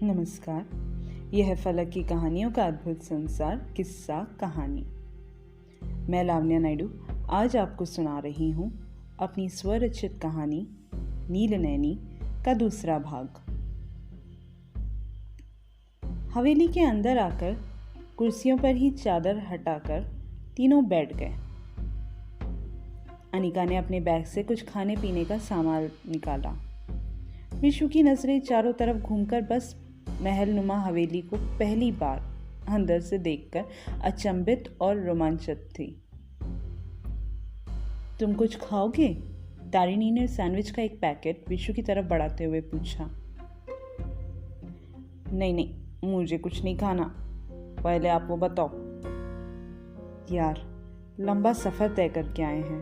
नमस्कार। यह है फलक की कहानियों का अद्भुत संसार किस्सा कहानी। मैं लावण्या नायडू आज आपको सुना रही हूँ अपनी स्वरचित कहानी नील नैनी का दूसरा भाग। हवेली के अंदर आकर कुर्सियों पर ही चादर हटाकर तीनों बैठ गए। अनिका ने अपने बैग से कुछ खाने पीने का सामान निकाला। विशु की नजरें चारों तरफ घूमकर बस महलनुमा हवेली को पहली बार अंदर से देखकर अचंभित और रोमांचित थी। तुम कुछ खाओगे? तारिणी ने सैंडविच का एक पैकेट विशु की तरफ बढ़ाते हुए पूछा। नहीं नहीं, मुझे कुछ नहीं खाना, पहले आप वो बताओ। यार, लंबा सफर तय करके आए हैं,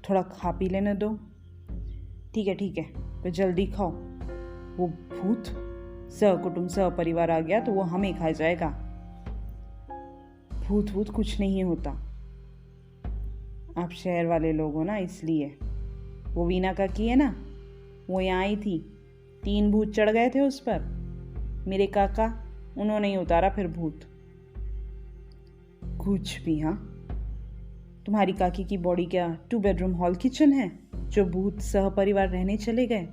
थोड़ा खा पी लेने दो। ठीक है, तो जल्दी खाओ। वो भूत सहकुटुंब सह परिवार आ गया तो वो हमें खा जाएगा। भूत कुछ नहीं होता, आप शहर वाले लोग हो ना, इसलिए। वो वीना का की है ना, वो यहाँ आई थी, 3 भूत चढ़ गए थे उस पर। मेरे काका, उन्होंने ही उतारा फिर भूत। कुछ भी। हाँ, तुम्हारी काकी की बॉडी क्या 2 बेडरूम हॉल किचन है जो भूत सह परिवार रहने चले गए?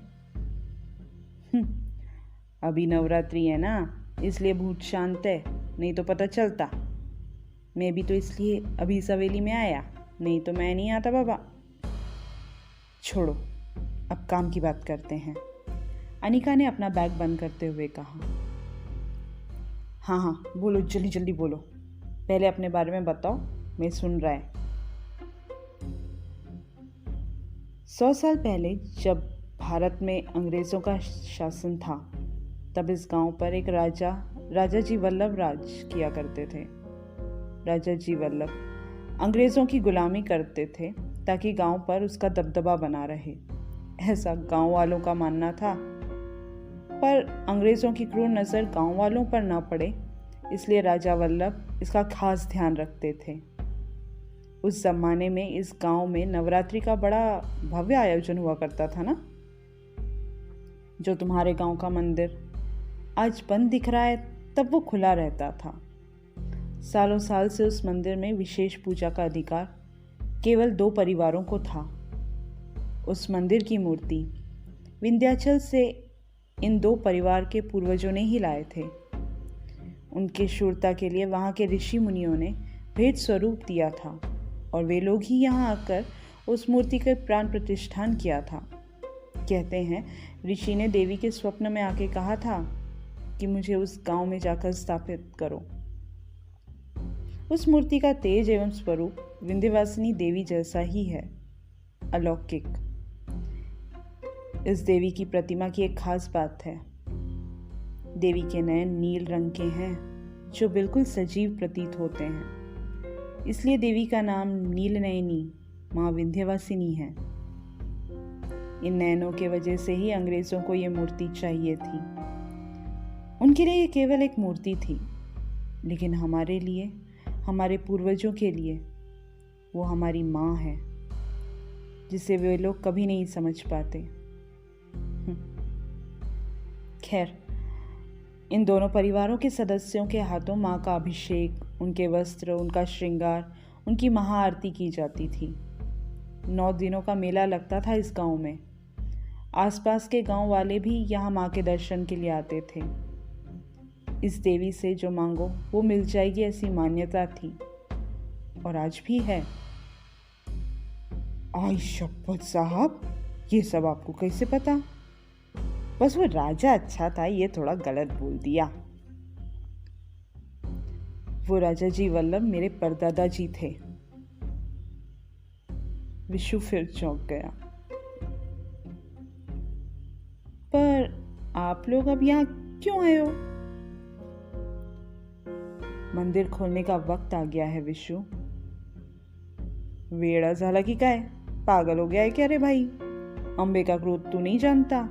अभी नवरात्रि है ना, इसलिए भूत शांत है, नहीं तो पता चलता। मैं भी तो इसलिए अभी इस हवेली में आया, नहीं तो मैं नहीं आता बाबा। छोड़ो, अब काम की बात करते हैं, अनिका ने अपना बैग बंद करते हुए कहा। हाँ, बोलो, जल्दी बोलो, पहले अपने बारे में बताओ, मैं सुन रहा है। 100 साल पहले जब भारत में अंग्रेज़ों का शासन था, तब इस गांव पर एक राजा जी वल्लभ राज किया करते थे। राजा जी वल्लभ अंग्रेज़ों की गुलामी करते थे ताकि गांव पर उसका दबदबा बना रहे, ऐसा गांव वालों का मानना था। पर अंग्रेज़ों की क्रूर नज़र गांव वालों पर न पड़े, इसलिए राजा वल्लभ इसका खास ध्यान रखते थे। उस जमाने में इस गांव में नवरात्रि का बड़ा भव्य आयोजन हुआ करता था ना। जो तुम्हारे गांव का मंदिर आज बंद दिख रहा है, तब वो खुला रहता था। सालों साल से उस मंदिर में विशेष पूजा का अधिकार केवल 2 परिवारों को था। उस मंदिर की मूर्ति विंध्याचल से इन 2 परिवार के पूर्वजों ने ही लाए थे। उनके शूरता के लिए वहाँ के ऋषि मुनियों ने भेंट स्वरूप दिया था और वे लोग ही यहाँ आकर उस मूर्ति के प्राण प्रतिष्ठान किया था। कहते हैं ऋषि ने देवी के स्वप्न में आके कहा था कि मुझे उस गांव में जाकर स्थापित करो। उस मूर्ति का तेज एवं स्वरूप विंध्यवासिनी देवी जैसा ही है, अलौकिक। इस देवी की प्रतिमा की एक खास बात है, देवी के नयन नील रंग के हैं जो बिल्कुल सजीव प्रतीत होते हैं, इसलिए देवी का नाम नील नयनी माँ विंध्यवासिनी है। इन नयनों के वजह से ही अंग्रेजों को ये मूर्ति चाहिए थी। उनके लिए ये केवल एक मूर्ति थी, लेकिन हमारे लिए, हमारे पूर्वजों के लिए वो हमारी माँ है, जिसे वे लोग कभी नहीं समझ पाते। खैर, इन दोनों परिवारों के सदस्यों के हाथों माँ का अभिषेक, उनके वस्त्र, उनका श्रृंगार, उनकी महाआरती की जाती थी। 9 दिनों का मेला लगता था इस गांव में। आसपास के गांव वाले भी यहाँ माँ के दर्शन के लिए आते थे। इस देवी से जो मांगो वो मिल जाएगी, ऐसी मान्यता थी, और आज भी है। आई शपथ साहब, ये सब आपको कैसे पता? बस वो राजा अच्छा था, ये थोड़ा गलत बोल दिया। वो राजा जी वल्लभ मेरे परदादा जी थे। विशु फिर चौंक गया। पर आप लोग अब यहाँ क्यों आए हो? मंदिर खोलने का वक्त आ गया है विशु। वेड़ा झाला की काय, पागल हो गया है क्या रे भाई? अंबे का क्रोध तू नहीं जानता?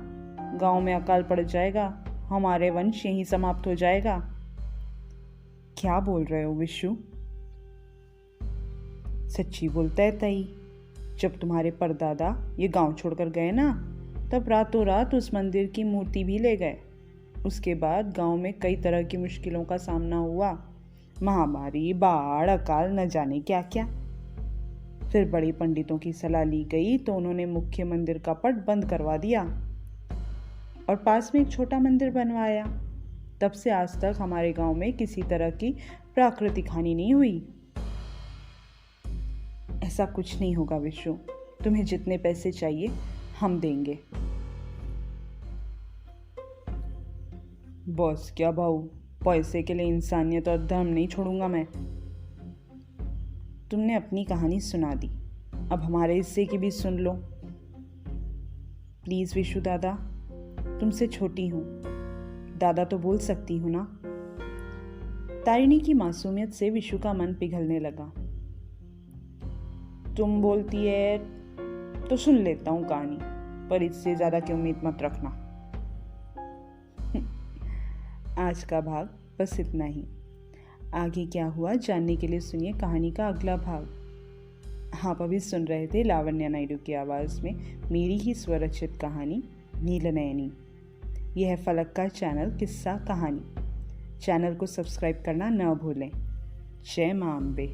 गांव में अकाल पड़ जाएगा, हमारे वंश यहीं समाप्त हो जाएगा। क्या बोल रहे हो विशु? सच्ची बोलता है ताई, जब तुम्हारे परदादा ये गांव छोड़कर गए ना, तब रातों रात उस मंदिर की मूर्ति भी ले गए। उसके बाद गांव में कई तरह की मुश्किलों का सामना हुआ। महामारी, बाढ़, अकाल, न जाने क्या क्या। फिर बड़े पंडितों की सलाह ली गई तो उन्होंने मुख्य मंदिर का पट बंद करवा दिया और पास में एक छोटा मंदिर बनवाया। तब से आज तक हमारे गांव में किसी तरह की प्राकृतिक हानि नहीं हुई। ऐसा कुछ नहीं होगा विशु, तुम्हें जितने पैसे चाहिए हम देंगे। बॉस क्या भाऊ, पैसे के लिए इंसानियत और धर्म नहीं छोड़ूंगा मैं। तुमने अपनी कहानी सुना दी, अब हमारे हिस्से की भी सुन लो प्लीज विशु दादा। तुमसे छोटी हूँ, दादा तो बोल सकती हूँ ना। तारिणी की मासूमियत से विशु का मन पिघलने लगा। तुम बोलती है तो सुन लेता हूँ कहानी, पर इससे ज्यादा की उम्मीद मत रखना। आज का भाग बस इतना ही। आगे क्या हुआ जानने के लिए सुनिए कहानी का अगला भाग। आप अभी सुन रहे थे लावण्या नायडू की आवाज़ में मेरी ही स्वरचित कहानी नीलनयनी। यह है फलक का चैनल किस्सा कहानी। चैनल को सब्सक्राइब करना न भूलें। जय मां अम्बे।